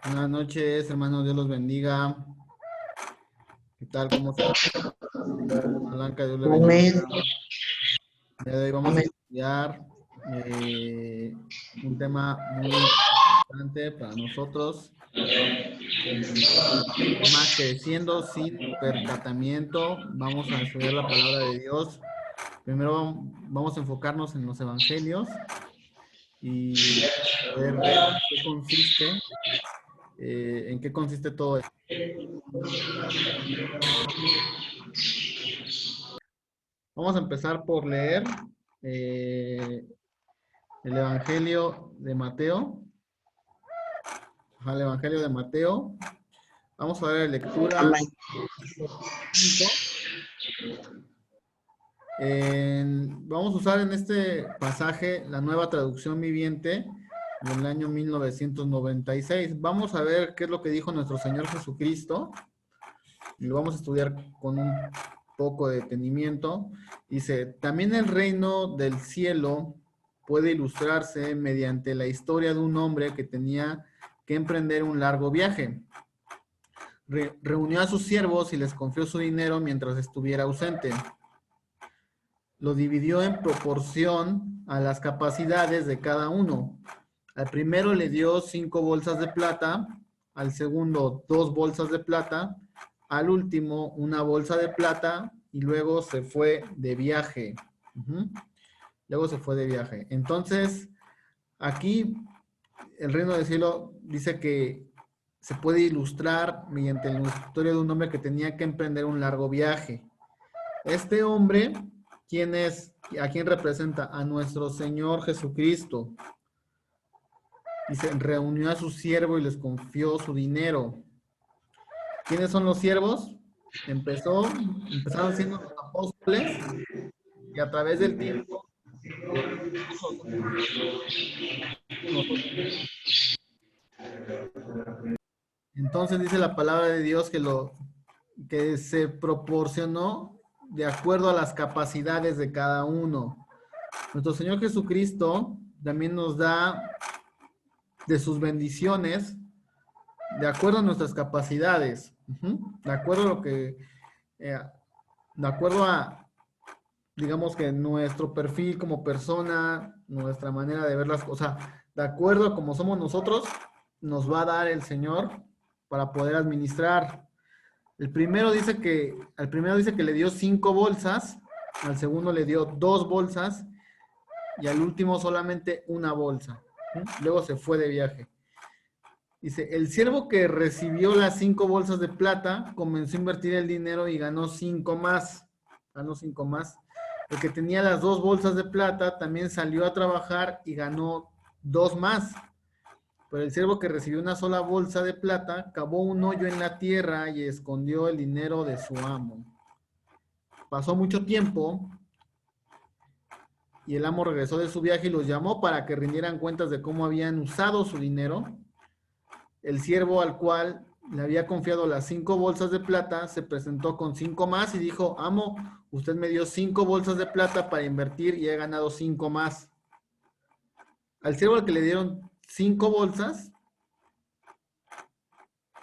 Buenas noches, hermanos, Dios los bendiga. ¿Qué tal? ¿Cómo están? Blanca, Dios le bendiga. Amén, El día de hoy vamos a amén. estudiar un tema muy importante para nosotros. Se llama Creciendo sin percatamiento. Vamos a estudiar la palabra de Dios. Primero vamos a enfocarnos en los evangelios y ver en qué consiste todo esto. Vamos a empezar por leer eh, el Evangelio de Mateo. Al Evangelio de Mateo. Vamos a dar lectura. Amén. Vamos a usar en este pasaje la nueva traducción viviente del año 1996. Vamos a ver qué es lo que dijo nuestro Señor Jesucristo y lo vamos a estudiar con un poco de detenimiento. Dice, también el reino del cielo puede ilustrarse mediante la historia de un hombre que tenía que emprender un largo viaje. Reunió a sus siervos y les confió su dinero mientras estuviera ausente. Lo dividió en proporción a las capacidades de cada uno. Al primero le dio 5 bolsas de plata, al segundo 2 bolsas de plata, al último una bolsa de plata y luego se fue de viaje. Luego se fue de viaje. Entonces, aquí el reino del cielo dice que se puede ilustrar mediante la historia de un hombre que tenía que emprender un largo viaje. Este hombre, ¿quién es? ¿A quién representa? A nuestro Señor Jesucristo. Y se reunió a su siervo y les confió su dinero. ¿Quiénes son los siervos? Empezaron siendo los apóstoles y a través del tiempo nosotros. Entonces dice la palabra de Dios que se proporcionó de acuerdo a las capacidades de cada uno. Nuestro Señor Jesucristo también nos da de sus bendiciones de acuerdo a nuestras capacidades, de acuerdo a lo que, de acuerdo a, digamos que nuestro perfil como persona, nuestra manera de ver las cosas, de acuerdo a cómo somos nosotros, nos va a dar el Señor para poder administrar. Al primero dice que le dio 5 bolsas, al segundo le dio 2 bolsas y al último solamente una bolsa. Luego se fue de viaje. Dice, el siervo que recibió las 5 bolsas de plata comenzó a invertir el dinero y ganó 5 más. Ganó 5 más. El que tenía las 2 bolsas de plata también salió a trabajar y ganó 2 más. Pero el siervo que recibió una sola bolsa de plata cavó un hoyo en la tierra y escondió el dinero de su amo. Pasó mucho tiempo y el amo regresó de su viaje y los llamó para que rindieran cuentas de cómo habían usado su dinero. El siervo al cual le había confiado las 5 bolsas de plata se presentó con 5 más y dijo, amo, usted me dio 5 bolsas de plata para invertir y he ganado 5 más. Al siervo al que le dieron 5 bolsas,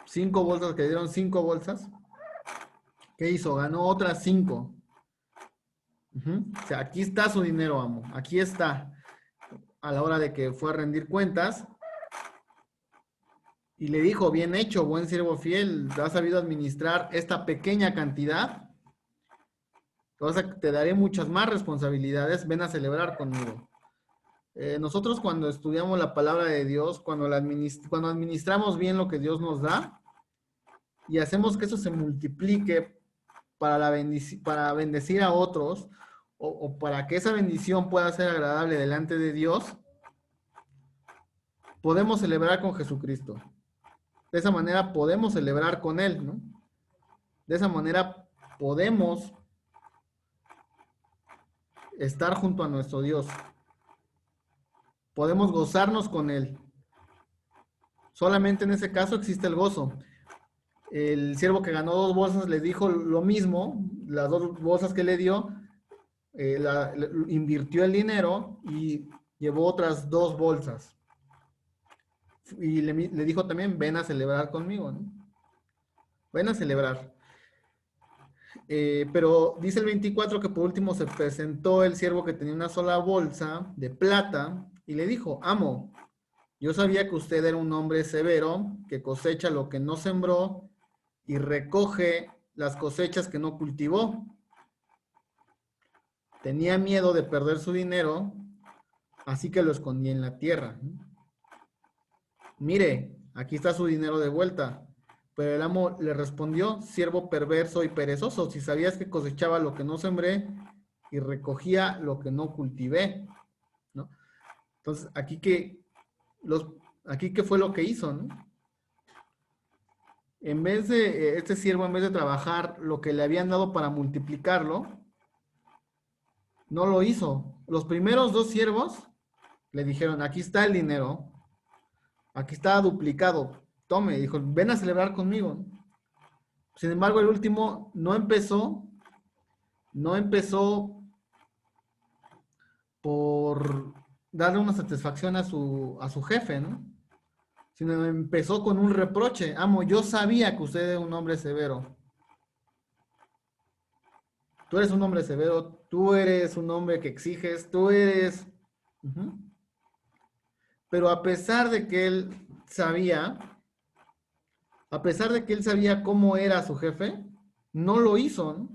5 bolsas, que le dieron 5 bolsas, ¿qué hizo? Ganó otras 5. O sea, aquí está su dinero, amo, aquí está. A la hora de que fue a rendir cuentas, y le dijo, bien hecho, buen siervo fiel, has sabido administrar esta pequeña cantidad, te daré muchas más responsabilidades, ven a celebrar conmigo. Nosotros cuando estudiamos la palabra de Dios, cuando administramos bien lo que Dios nos da y hacemos que eso se multiplique para bendecir a otros o para que esa bendición pueda ser agradable delante de Dios, podemos celebrar con Jesucristo. De esa manera podemos celebrar con Él, ¿no? De esa manera podemos estar junto a nuestro Dios. Podemos gozarnos con Él. Solamente en ese caso existe el gozo. El siervo que ganó 2 bolsas le dijo lo mismo, las 2 bolsas que le dio, invirtió el dinero y llevó otras 2 bolsas. y le dijo también, ven a celebrar conmigo, ¿no? Ven a celebrar. Pero dice el 24 que por último se presentó el siervo que tenía una sola bolsa de plata y le dijo, amo, yo sabía que usted era un hombre severo, que cosecha lo que no sembró y recoge las cosechas que no cultivó. Tenía miedo de perder su dinero, así que lo escondí en la tierra. Mire, aquí está su dinero de vuelta. Pero el amo le respondió, siervo perverso y perezoso, si sabías que cosechaba lo que no sembré y recogía lo que no cultivé, ¿no? Entonces, aquí qué fue lo que hizo, ¿no? En vez de, este siervo, en vez de trabajar lo que le habían dado para multiplicarlo, no lo hizo. Los primeros dos siervos le dijeron, aquí está el dinero, aquí está duplicado, tome, dijo, ven a celebrar conmigo. Sin embargo, el último no empezó por darle una satisfacción a su jefe, ¿no? Sino empezó con un reproche. Amo, yo sabía que usted es un hombre severo. Tú eres un hombre severo, tú eres un hombre que exiges, tú eres... Ujú. Pero a pesar de que él sabía cómo era su jefe, no lo hizo, ¿no?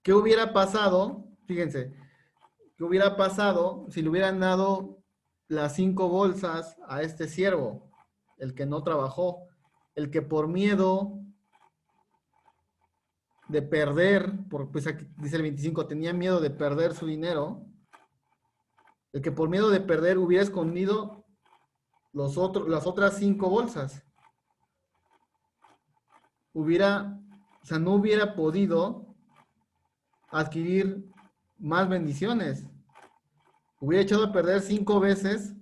¿Qué hubiera pasado? Fíjense, ¿qué hubiera pasado si le hubieran dado las 5 bolsas a este siervo? El que no trabajó, el que por miedo de perder, pues aquí dice el 25, tenía miedo de perder su dinero, el que por miedo de perder hubiera escondido las otras 5 bolsas, no hubiera podido adquirir más bendiciones, hubiera echado a perder 5 veces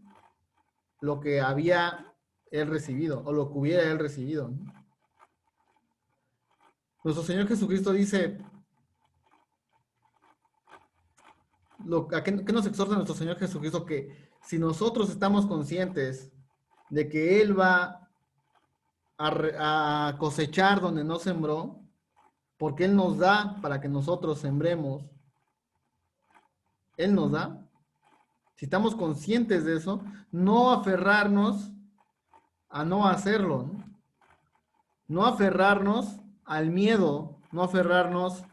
lo que había él recibido, o lo que hubiera él recibido, ¿no? Nuestro Señor Jesucristo dice, ¿qué nos exhorta nuestro Señor Jesucristo? Que si nosotros estamos conscientes de que Él va a cosechar donde no sembró, porque Él nos da para que nosotros sembremos, Él nos da. Si estamos conscientes de eso, no aferrarnos a no hacerlo, ¿no? No aferrarnos al miedo, no aferrarnos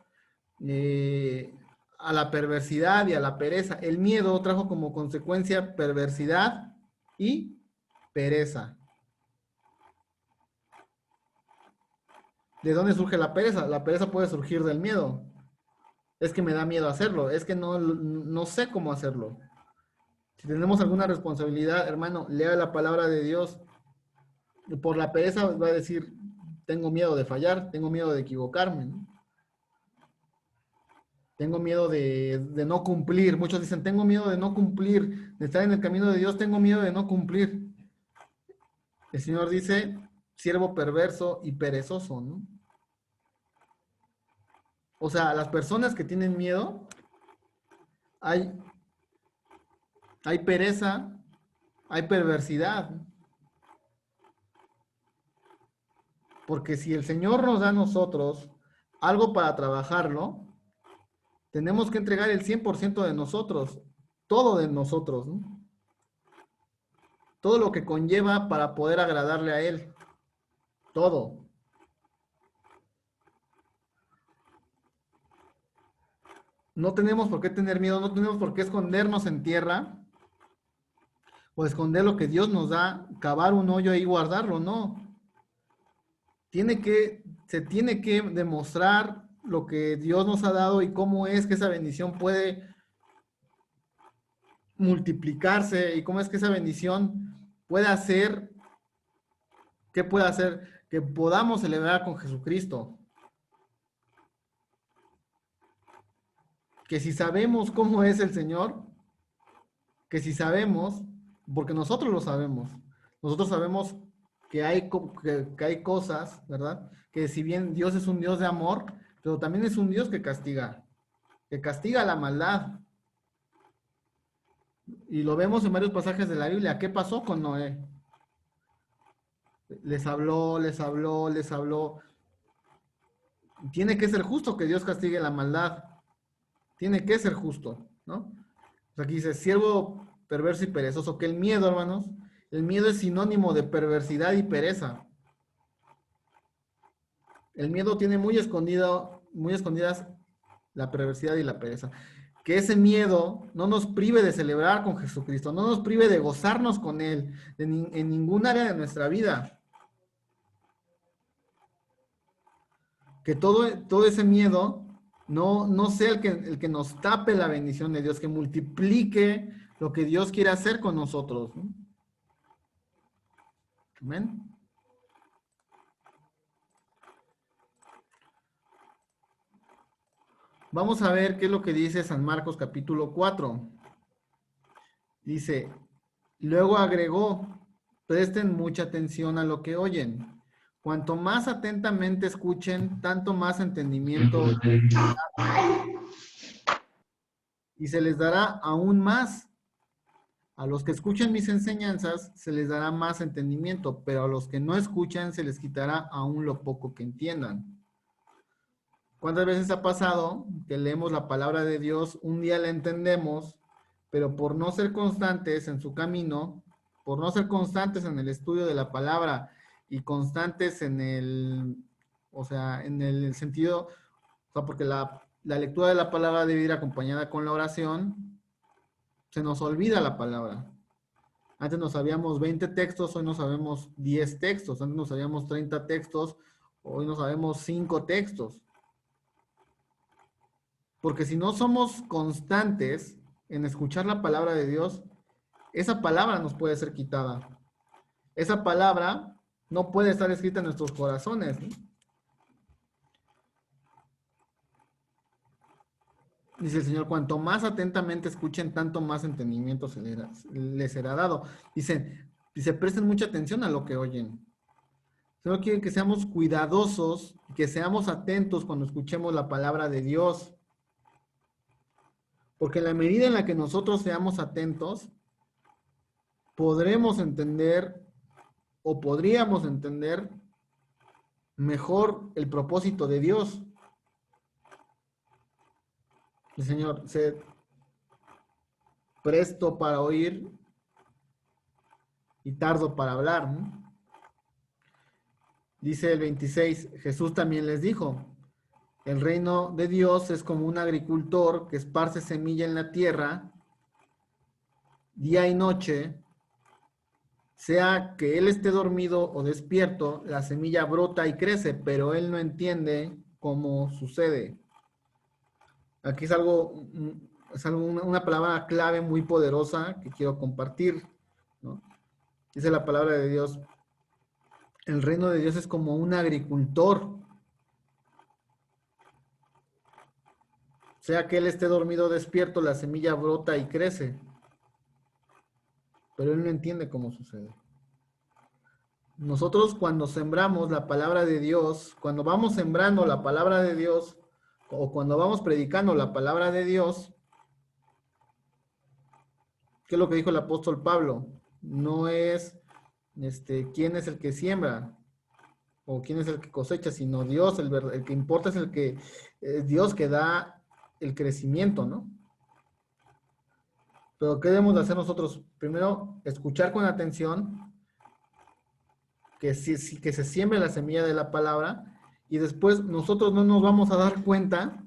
a la perversidad y a la pereza. El miedo trajo como consecuencia perversidad y pereza. ¿De dónde surge la pereza? La pereza puede surgir del miedo. Es que me da miedo hacerlo, es que no sé cómo hacerlo. Si tenemos alguna responsabilidad, hermano, lea la palabra de Dios. Por la pereza va a decir, tengo miedo de fallar, tengo miedo de equivocarme, ¿no? Tengo miedo de no cumplir. Muchos dicen, tengo miedo de no cumplir, de estar en el camino de Dios, tengo miedo de no cumplir. El Señor dice, siervo perverso y perezoso, ¿no? O sea, las personas que tienen miedo, hay, hay pereza, hay perversidad. Porque si el Señor nos da a nosotros algo para trabajarlo, tenemos que entregar el 100% de nosotros, todo de nosotros, ¿no? Todo lo que conlleva para poder agradarle a Él, todo. No tenemos por qué tener miedo, no tenemos por qué escondernos en tierra o esconder lo que Dios nos da, cavar un hoyo ahí y guardarlo, no. Se tiene que demostrar lo que Dios nos ha dado y cómo es que esa bendición puede multiplicarse y cómo es que esa bendición puede hacer, ¿qué puede hacer? Que podamos celebrar con Jesucristo. Que si sabemos cómo es el Señor, que si sabemos, porque nosotros sabemos que hay cosas, ¿verdad? Que si bien Dios es un Dios de amor, pero también es un Dios que castiga la maldad. Y lo vemos en varios pasajes de la Biblia. ¿Qué pasó con Noé? Les habló, les habló, les habló. Tiene que ser justo que Dios castigue la maldad. Tiene que ser justo, ¿no? O sea, aquí dice, siervo perverso y perezoso, que el miedo, hermanos, el miedo es sinónimo de perversidad y pereza. El miedo tiene muy escondidas la perversidad y la pereza. Que ese miedo no nos prive de celebrar con Jesucristo, no nos prive de gozarnos con Él en ningún área de nuestra vida. Que todo ese miedo no sea el que nos tape la bendición de Dios, que multiplique lo que Dios quiere hacer con nosotros, ¿no? Amén. Vamos a ver qué es lo que dice San Marcos capítulo 4. Dice, luego agregó, presten mucha atención a lo que oyen. Cuanto más atentamente escuchen, tanto más entendimiento y se les dará aún más. A los que escuchen mis enseñanzas se les dará más entendimiento, pero a los que no escuchan se les quitará aún lo poco que entiendan. ¿Cuántas veces ha pasado que leemos la palabra de Dios, un día la entendemos, pero por no ser constantes en su camino, por no ser constantes en el estudio de la palabra y constantes en en el sentido, o sea, porque la lectura de la palabra debe ir acompañada con la oración, se nos olvida la palabra. Antes nos sabíamos 20 textos, hoy nos sabemos 10 textos. Antes nos sabíamos 30 textos, hoy nos sabemos 5 textos. Porque si no somos constantes en escuchar la palabra de Dios, esa palabra nos puede ser quitada. Esa palabra no puede estar escrita en nuestros corazones, ¿no? Dice el Señor, cuanto más atentamente escuchen, tanto más entendimiento les será dado. Dice, presten mucha atención a lo que oyen. El Señor quiere que seamos cuidadosos, que seamos atentos cuando escuchemos la palabra de Dios. Porque en la medida en la que nosotros seamos atentos, podremos entender o podríamos entender mejor el propósito de Dios. El Señor, sé presto para oír y tardo para hablar, ¿no? Dice el 26, Jesús también les dijo, el reino de Dios es como un agricultor que esparce semilla en la tierra día y noche, sea que él esté dormido o despierto, la semilla brota y crece, pero él no entiende cómo sucede. Aquí es una palabra clave muy poderosa que quiero compartir, ¿no? Dice la palabra de Dios, el reino de Dios es como un agricultor. Sea que él esté dormido o despierto, la semilla brota y crece. Pero él no entiende cómo sucede. Nosotros cuando sembramos la palabra de Dios, cuando vamos sembrando la palabra de Dios, o cuando vamos predicando la palabra de Dios, ¿qué es lo que dijo el apóstol Pablo? No es quién es el que siembra o quién es el que cosecha, sino Dios, el que importa es Dios que da el crecimiento, ¿no? Pero ¿qué debemos de hacer nosotros? Primero, escuchar con atención, que se siembre la semilla de la palabra, y después nosotros no nos vamos a dar cuenta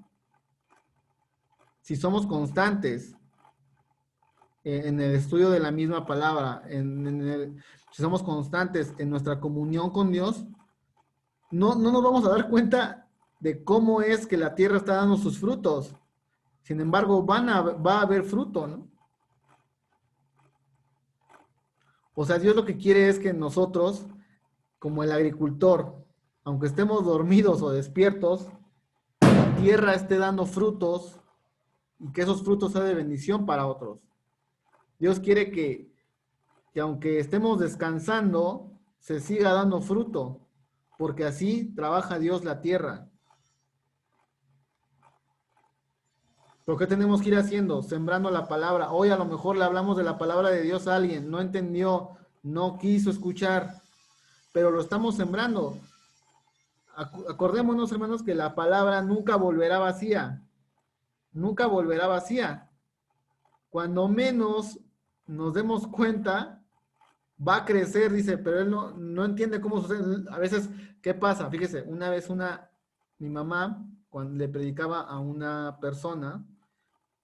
si somos constantes en el estudio de la misma palabra, si somos constantes en nuestra comunión con Dios, no nos vamos a dar cuenta de cómo es que la tierra está dando sus frutos. Sin embargo, va a haber fruto, ¿no? O sea, Dios lo que quiere es que nosotros, como el agricultor, aunque estemos dormidos o despiertos, la tierra esté dando frutos y que esos frutos sean de bendición para otros. Dios quiere que aunque estemos descansando, se siga dando fruto, porque así trabaja Dios la tierra. ¿Pero qué tenemos que ir haciendo? Sembrando la palabra. Hoy a lo mejor le hablamos de la palabra de Dios a alguien, no entendió, no quiso escuchar. pero lo estamos sembrando. Acordémonos, hermanos, que la palabra nunca volverá vacía. Nunca volverá vacía. Cuando menos nos demos cuenta, va a crecer, dice, pero él no entiende cómo sucede. A veces, ¿qué pasa? Fíjese, una vez mi mamá, cuando le predicaba a una persona,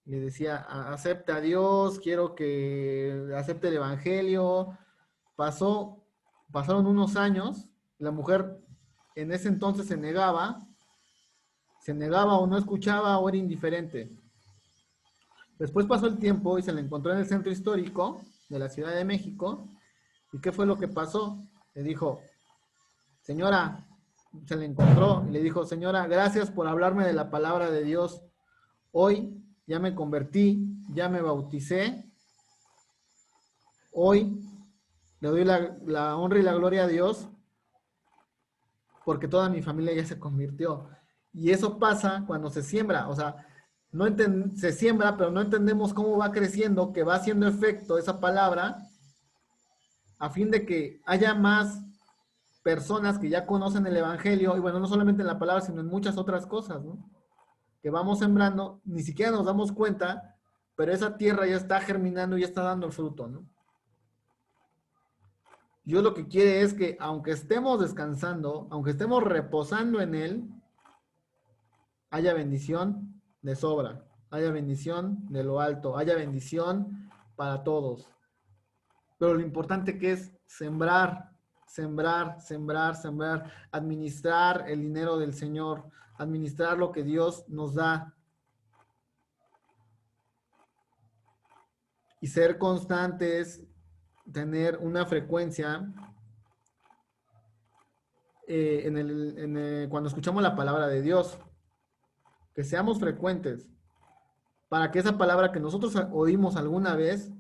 le decía, acepta a Dios, quiero que acepte el Evangelio. Pasaron unos años, la mujer en ese entonces se negaba o no escuchaba o era indiferente. Después pasó el tiempo y se le encontró en el centro histórico de la Ciudad de México. ¿Y qué fue lo que pasó? Le dijo, señora, se le encontró y le dijo, señora, gracias por hablarme de la palabra de Dios. Hoy ya me convertí, ya me bauticé. Hoy le doy la honra y la gloria a Dios porque toda mi familia ya se convirtió. Y eso pasa cuando se siembra, o sea, se siembra, pero no entendemos cómo va creciendo, que va haciendo efecto esa palabra, a fin de que haya más personas que ya conocen el Evangelio, y bueno, no solamente en la palabra, sino en muchas otras cosas, ¿no? Que vamos sembrando, ni siquiera nos damos cuenta, pero esa tierra ya está germinando y ya está dando el fruto, ¿no? Dios lo que quiere es que aunque estemos descansando, aunque estemos reposando en Él, haya bendición de sobra, haya bendición de lo alto, haya bendición para todos. Pero lo importante que es sembrar, sembrar, sembrar, sembrar, administrar el dinero del Señor, administrar lo que Dios nos da y ser constantes, tener una frecuencia cuando escuchamos la palabra de Dios, que seamos frecuentes para que esa palabra que nosotros oímos alguna vez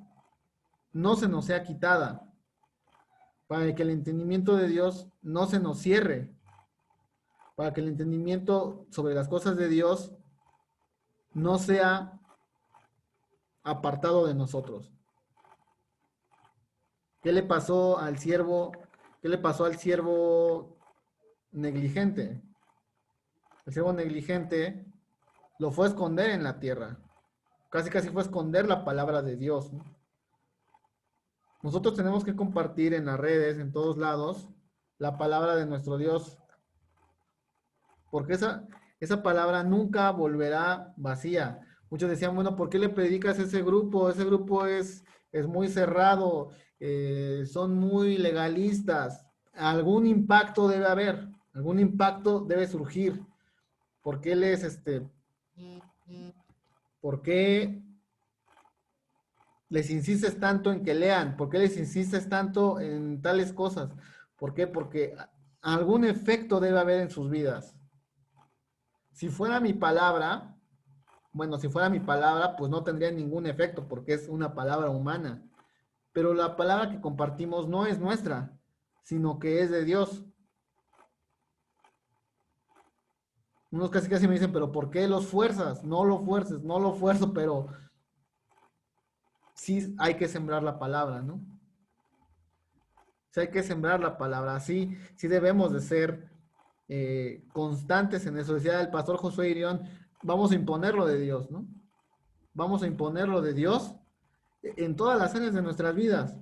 no se nos sea quitada, para que el entendimiento de Dios no se nos cierre, para que el entendimiento sobre las cosas de Dios no sea apartado de nosotros. ¿Qué le pasó al siervo? ¿Qué le pasó al siervo negligente? El siervo negligente lo fue a esconder en la tierra. Casi casi fue a esconder la palabra de Dios, ¿no? Nosotros tenemos que compartir en las redes, en todos lados, la palabra de nuestro Dios, porque esa palabra nunca volverá vacía. Muchos decían, bueno, ¿por qué le predicas a ese grupo? Ese grupo es muy cerrado, son muy legalistas. Algún impacto debe haber, algún impacto debe surgir. ¿Por qué por qué les insistes tanto en que lean? ¿Por qué les insistes tanto en tales cosas? ¿Por qué? Porque algún efecto debe haber en sus vidas. Si fuera mi palabra, bueno, si fuera mi palabra, pues no tendría ningún efecto porque es una palabra humana. Pero la palabra que compartimos no es nuestra, sino que es de Dios. Unos casi casi me dicen, pero ¿por qué los fuerzas? No lo fuerces, no lo fuerzo, pero sí hay que sembrar la palabra, ¿no? Sí hay que sembrar la palabra, sí, sí debemos de ser constantes en eso. Decía el pastor Josué Irión, vamos a imponerlo de Dios, ¿no? Vamos a imponerlo de Dios en todas las áreas de nuestras vidas,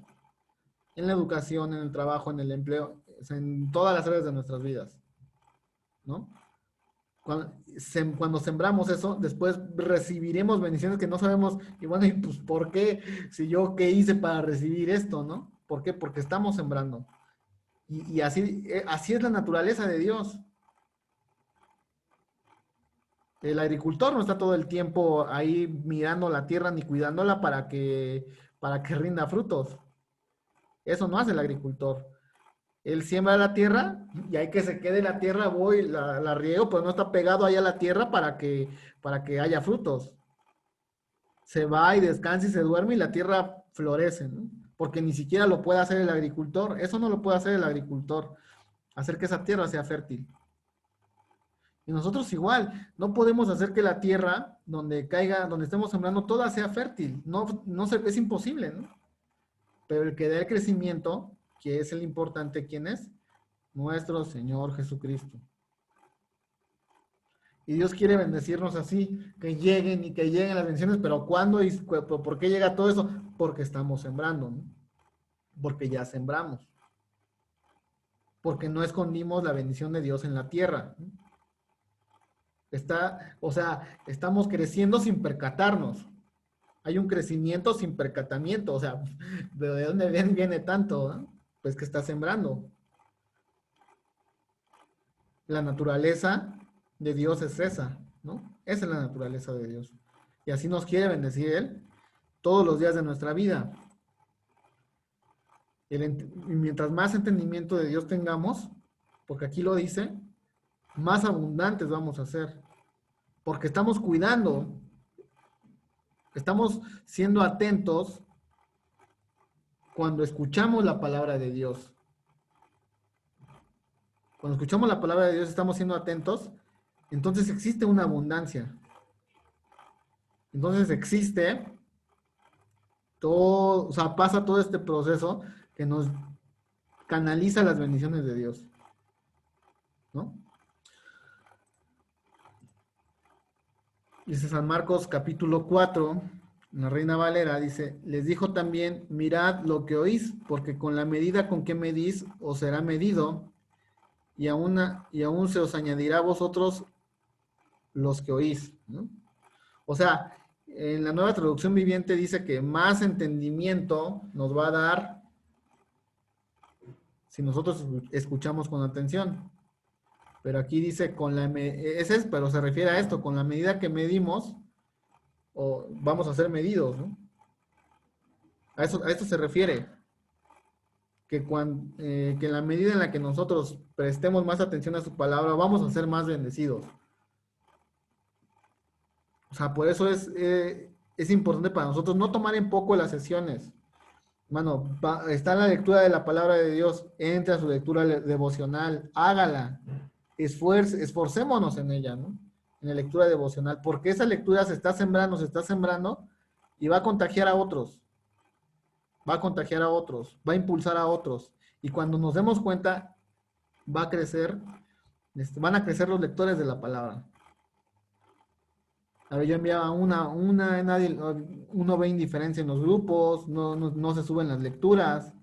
en la educación, en el trabajo, en el empleo, en todas las áreas de nuestras vidas, ¿no? Cuando sembramos eso, después recibiremos bendiciones que no sabemos, y bueno, ¿y pues por qué? Si yo qué hice para recibir esto, ¿no? ¿Por qué? Porque estamos sembrando. Y así es la naturaleza de Dios. El agricultor no está todo el tiempo ahí mirando la tierra ni cuidándola para que rinda frutos. Eso no hace el agricultor. Él siembra la tierra y hay que se quede la tierra, voy, la riego, pero no está pegado ahí a la tierra para que haya frutos. Se va y descansa y se duerme y la tierra florece, ¿no? Porque ni siquiera lo puede hacer el agricultor. Eso no lo puede hacer el agricultor, hacer que esa tierra sea fértil. Y nosotros igual, no podemos hacer que la tierra donde caiga, donde estemos sembrando, toda sea fértil. Es imposible, ¿no? Pero el que dé el crecimiento, que es el importante, ¿quién es? nuestro Señor Jesucristo. Y Dios quiere bendecirnos así, que lleguen y que lleguen las bendiciones, pero ¿cuándo y por qué llega todo eso? Porque estamos sembrando, ¿no? Porque ya sembramos. Porque no escondimos la bendición de Dios en la tierra, ¿no? O sea, estamos creciendo sin percatarnos. Hay un crecimiento sin percatamiento, o sea, ¿de dónde viene tanto? ¿No? Pues que está sembrando. La naturaleza de Dios es esa, ¿no? Esa es la naturaleza de Dios. Y así nos quiere bendecir Él todos los días de nuestra vida. Y mientras más entendimiento de Dios tengamos, porque aquí lo dice, más abundantes vamos a ser. Porque estamos cuidando, estamos siendo atentos cuando escuchamos la palabra de Dios. Cuando escuchamos la palabra de Dios, estamos siendo atentos, entonces existe una abundancia. Entonces existe todo, o sea, pasa todo este proceso que nos canaliza las bendiciones de Dios, ¿no? Dice San Marcos capítulo 4, en la Reina Valera, dice, les dijo también, mirad lo que oís, porque con la medida con que medís os será medido, y aún se os añadirá a vosotros los que oís, ¿no? O sea, en la Nueva Traducción Viviente dice que más entendimiento nos va a dar si nosotros escuchamos con atención. Pero aquí dice pero se refiere a esto, con la medida que medimos, o vamos a ser medidos, ¿no? A esto se refiere, que en la medida en la que nosotros prestemos más atención a su palabra, vamos a ser más bendecidos. O sea, por eso es importante para nosotros no tomar en poco las sesiones. Mano, está en la lectura de la palabra de Dios, entra a su lectura devocional, hágala, esforcémonos en ella, ¿no? En la lectura devocional, porque esa lectura se está sembrando y va a contagiar a otros, va a impulsar a otros. Y cuando nos demos cuenta, va a crecer, van a crecer los lectores de la palabra. A ver, yo enviaba nadie, uno ve indiferencia en los grupos, no se suben las lecturas.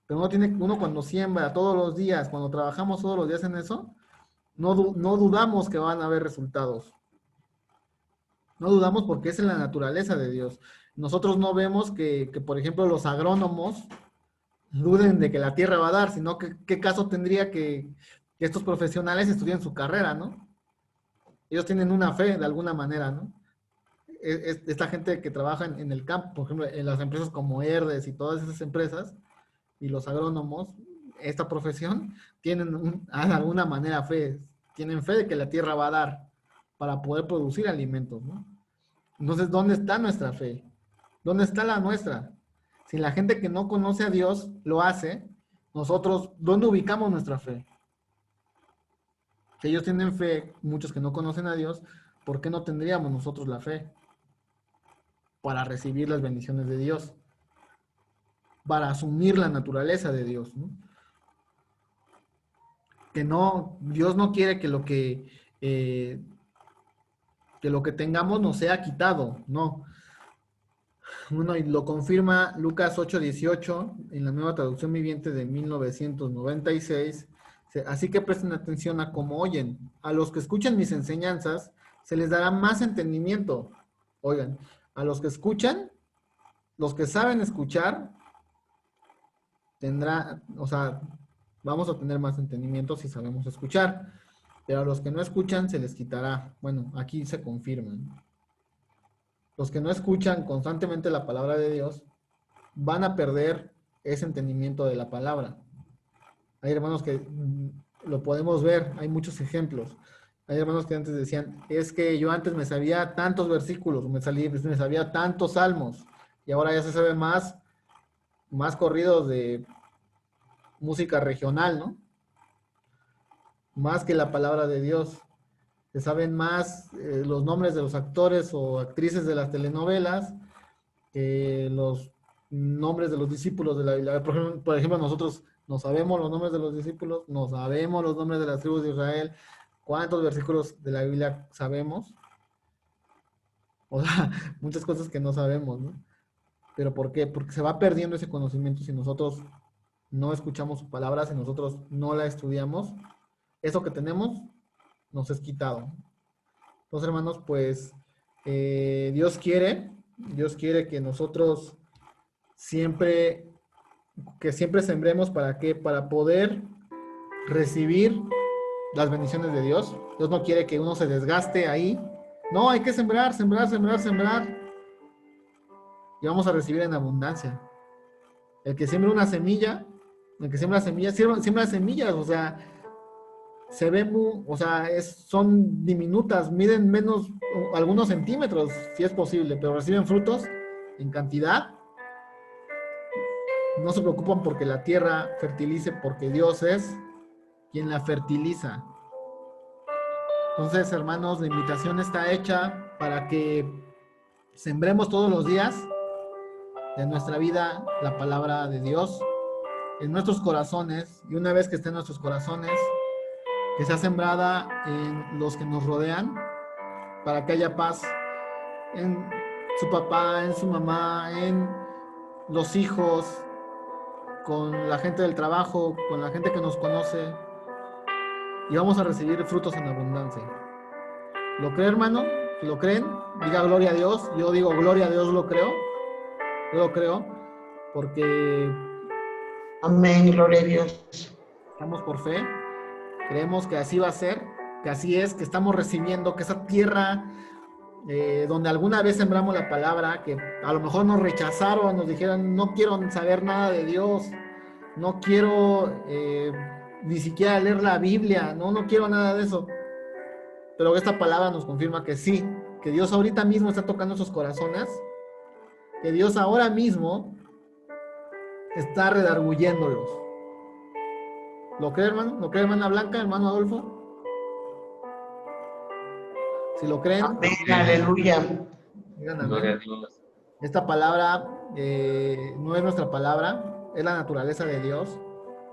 Pero uno cuando siembra todos los días, cuando trabajamos todos los días en eso, no dudamos que van a haber resultados. No dudamos porque esa es la naturaleza de Dios. Nosotros no vemos que, por ejemplo, los agrónomos duden de que la tierra va a dar, sino que qué caso tendría que estos profesionales estudien su carrera, ¿no? Ellos tienen una fe de alguna manera, ¿no? Esta gente que trabaja en el campo, por ejemplo, en las empresas como Herdes y todas esas empresas, y los agrónomos, esta profesión, tienen de alguna manera fe, tienen fe de que la tierra va a dar para poder producir alimentos, ¿no? Entonces, ¿dónde está nuestra fe? ¿Dónde está la nuestra? Si la gente que no conoce a Dios lo hace, nosotros, ¿dónde ubicamos nuestra fe? Si ellos tienen fe, muchos que no conocen a Dios, ¿por qué no tendríamos nosotros la fe? Para recibir las bendiciones de Dios, para asumir la naturaleza de Dios, ¿no? Que no, Dios no quiere que lo que tengamos nos sea quitado, no. Bueno, y lo confirma Lucas 8:18 en la Nueva Traducción Viviente de 1996. Así que presten atención a cómo oyen. A los que escuchan mis enseñanzas se les dará más entendimiento. Oigan, a los que escuchan, los que saben escuchar, vamos a tener más entendimiento si sabemos escuchar. Pero a los que no escuchan se les quitará. Bueno, aquí se confirman. Los que no escuchan constantemente la palabra de Dios van a perder ese entendimiento de la palabra. Hay hermanos que lo podemos ver, hay muchos ejemplos. Hay hermanos que antes decían, es que yo antes me sabía tantos versículos, me sabía tantos salmos, y ahora ya se sabe más corridos de música regional, ¿no? Más que la palabra de Dios. Se saben más los nombres de los actores o actrices de las telenovelas que los nombres de los discípulos de la Biblia. Por ejemplo, nosotros No sabemos los nombres de los discípulos, no sabemos los nombres de las tribus de Israel. ¿Cuántos versículos de la Biblia sabemos? O sea, muchas cosas que no sabemos, ¿no? ¿Pero por qué? Porque se va perdiendo ese conocimiento si nosotros no escuchamos su palabra, si nosotros no la estudiamos. Eso que tenemos nos es quitado. Entonces, hermanos, pues Dios quiere que nosotros siempre, sembremos. ¿Para qué? Para poder recibir las bendiciones de Dios. Dios no quiere que uno se desgaste ahí. No, hay que sembrar, sembrar, sembrar, sembrar. Y vamos a recibir en abundancia. El que siembra una semilla, el que siembra semillas, siembra semillas, o sea, se ve muy, o sea, son diminutas, miden menos, algunos centímetros, si es posible, pero reciben frutos en cantidad. No se preocupan porque la tierra fertilice, porque Dios es quien la fertiliza. Entonces, hermanos, la invitación está hecha para que sembremos todos los días de nuestra vida la palabra de Dios en nuestros corazones, y una vez que esté en nuestros corazones, que sea sembrada en los que nos rodean, para que haya paz en su papá, en su mamá, en los hijos, con la gente del trabajo, con la gente que nos conoce, y vamos a recibir frutos en abundancia. ¿Lo cree, hermano? Si lo creen, diga gloria a Dios. Yo digo gloria a Dios, lo creo. Yo lo creo porque Amén, gloria a Dios. estamos por fe, creemos que así va a ser, que así es, que estamos recibiendo, que esa tierra donde alguna vez sembramos la palabra, que a lo mejor nos rechazaron, nos dijeron, no quiero saber nada de Dios, no quiero ni siquiera leer la Biblia, no quiero nada de eso. Pero esta palabra nos confirma que sí, que Dios ahorita mismo está tocando sus corazones, que Dios ahora mismo está redarguyéndolos. ¿Lo cree, hermano? ¿Lo cree, hermana Blanca, hermano Adolfo? Si lo creen, Amén, aleluya. digan amén. Gloria a Dios. Esta palabra no es nuestra palabra, es la naturaleza de Dios,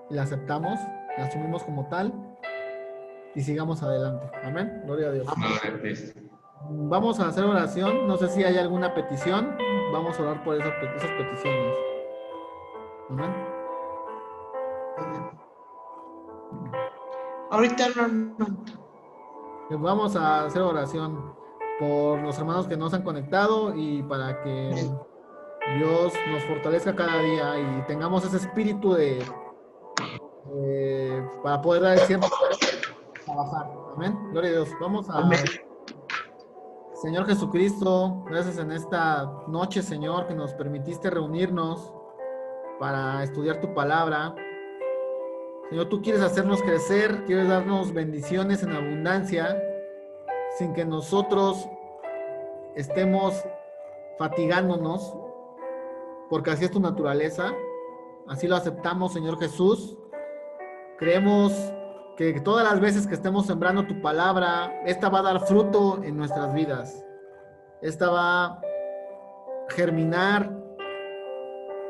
y la aceptamos, la asumimos como tal, y sigamos adelante. Amén. Gloria a Dios. Gloria a Cristo. Vamos a hacer oración. No sé si hay alguna petición. Vamos a orar por esas peticiones. Amén. Ahorita no. Vamos a hacer oración por los hermanos que nos han conectado y para que Dios nos fortalezca cada día y tengamos ese espíritu para poder dar siempre trabajar. Amén. Gloria a Dios. Vamos a... Amén. Señor Jesucristo, gracias en esta noche, Señor, que nos permitiste reunirnos para estudiar tu palabra. Señor, tú quieres hacernos crecer, quieres darnos bendiciones en abundancia, sin que nosotros estemos fatigándonos, porque así es tu naturaleza. Así lo aceptamos, Señor Jesús. Creemos que todas las veces que estemos sembrando tu palabra, esta va a dar fruto en nuestras vidas. Esta va a germinar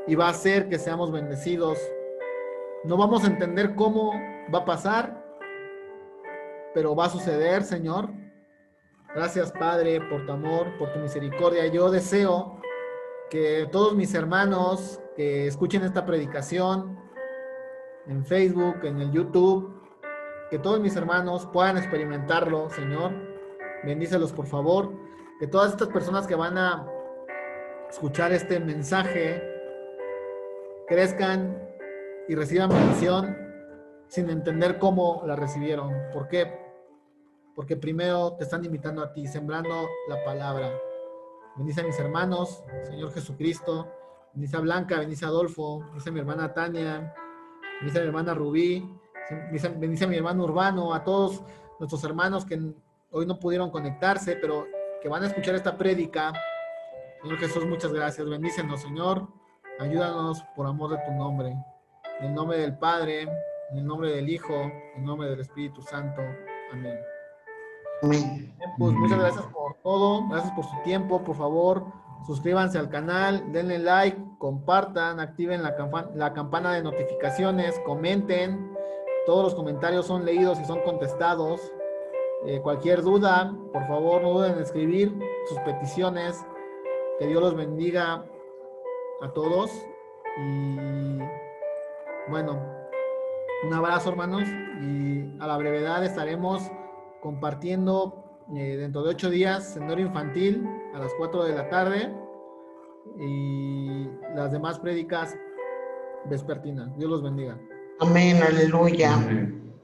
y va a hacer que seamos bendecidos. No vamos a entender cómo va a pasar, pero va a suceder, Señor. Gracias, Padre, por tu amor, por tu misericordia. Yo deseo que todos mis hermanos que escuchen esta predicación en Facebook, en el YouTube, que todos mis hermanos puedan experimentarlo, Señor. Bendícelos, por favor. Que todas estas personas que van a escuchar este mensaje crezcan y reciban bendición sin entender cómo la recibieron. ¿Por qué? Porque primero te están invitando a ti, sembrando la palabra. Bendice a mis hermanos, Señor Jesucristo. Bendice a Blanca, bendice a Adolfo, bendice a mi hermana Tania, bendice a mi hermana Rubí, bendice a mi hermano Urbano, a todos nuestros hermanos que hoy no pudieron conectarse, pero que van a escuchar esta prédica. Señor Jesús, muchas gracias. Bendícenos, Señor. Ayúdanos por amor de tu nombre. En el nombre del Padre, en el nombre del Hijo, en el nombre del Espíritu Santo. Amén. Amén. Pues muchas gracias por todo. Gracias por su tiempo. Por favor, Suscríbanse al canal, denle like, compartan, activen la campana de notificaciones, comenten. Todos los comentarios son leídos y son contestados. Cualquier duda, por favor, no duden en escribir sus peticiones. Que Dios los bendiga a todos. Y bueno, un abrazo, hermanos. Y a la brevedad estaremos compartiendo dentro de 8 días Sendero Infantil a las 4 de la tarde y las demás prédicas vespertinas. Dios los bendiga. Amén, aleluya. Amén.